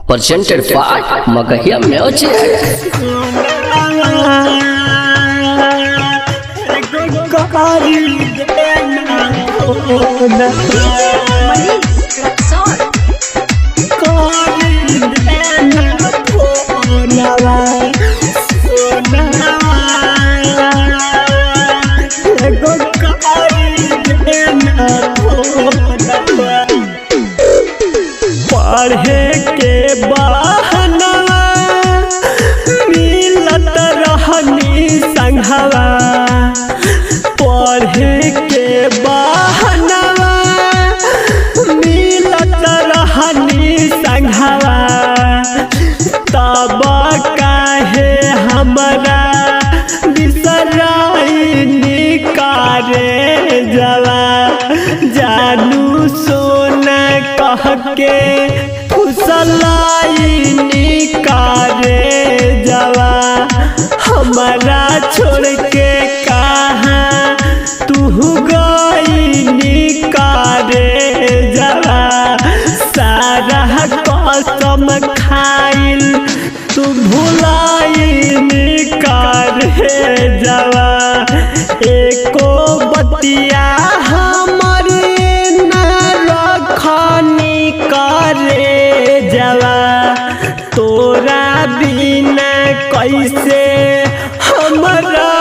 presented by Magahia Music. पढ़े के बहाना मिलत रहनी संघवा, पढ़े के बहाना मिलत रहनी संघवा, तब काहे हमरा बिसराइनी कारे जवा, जानू सोना कह के फुसलाइनी कारे जवा, हमारा छोड़ के कहाँ तू गईनी कारे जवा, सारा कसम खाइल तू भुलाइनी कारे जवा, एको बतिया हमारे न रखनी करे जवा, तोरा बिना कैसे हमरा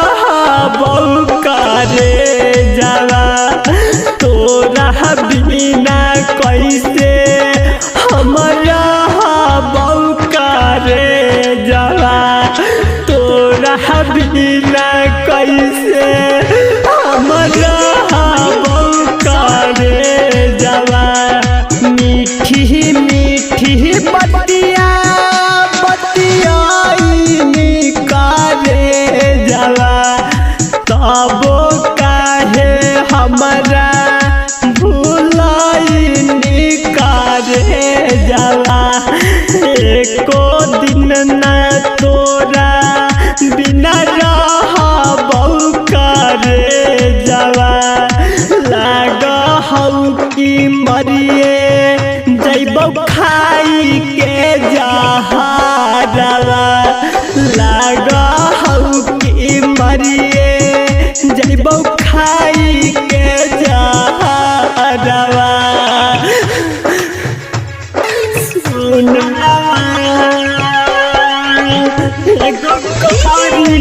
बहू करे जवा, तोरा बिना कैसे हमरा बहू करे जवा, तोरा बिना कैसे हमरा बहू करे जवा, मीठी मीठी बतिया बतियाइनी कारे जवा, तबो काहे हमरा भुलाइनी कारे जवा, एको दिन न तोरा बिना रहबौ कारे जवा, लागहौ कि मरिए जैबौ खाई के जहरवा, लागहौ कि मरिए जैबौ खाई के जहरवा, सुना एगो कहानी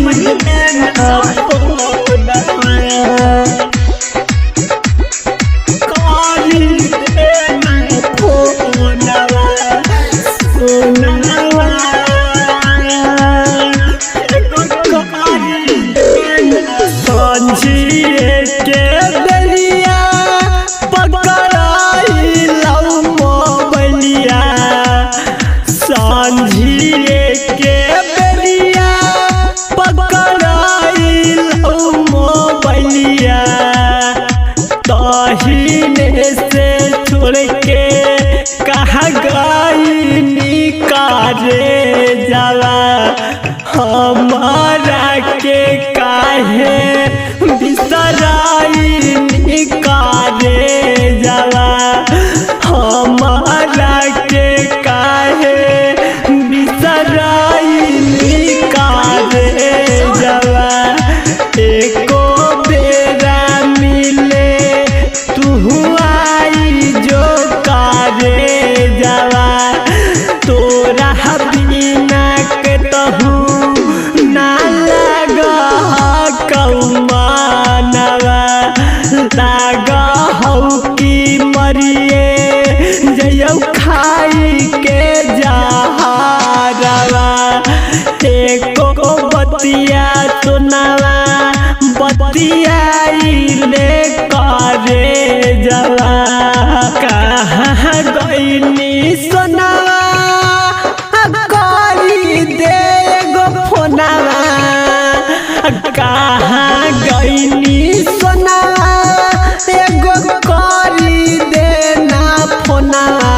से छोड़ के कहाँ गईनी कारे जवा, हमारा के काहे बिसराइनी कारे जवा, हमारा के काहे बिसराइनी कारे जवा, एको बेरा मिले तू आई जो कारे जवा, तोरा बिना के तहू ना लगा कौमानवा, लागहौ कि मरिए जइयौ खाई के जहरवा, एको बतिया सुनावा बतियाइले कारे जवा, कहाँ गईनी सोनावा करी दे एगो फोनावा, कहाँ गईनी सोनावा एगो करी देना फोनावा,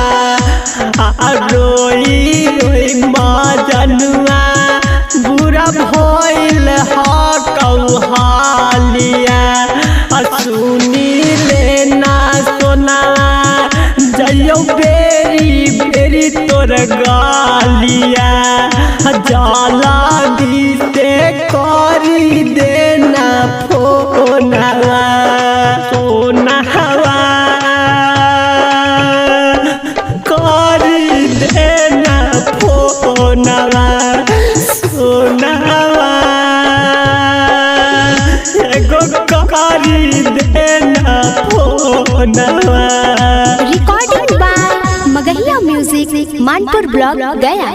रोई रोई मजनुआ बुरा भइल कौहालिया, सुनी लेना सोना जइयो बेरी बेरी तोर गालिया जाला दीते करी देना फोनवा सोनवा करी देना फोनवा सोनवा एगो करी देना फोनवा। Recording by Magahiya music Manpur block Gaya.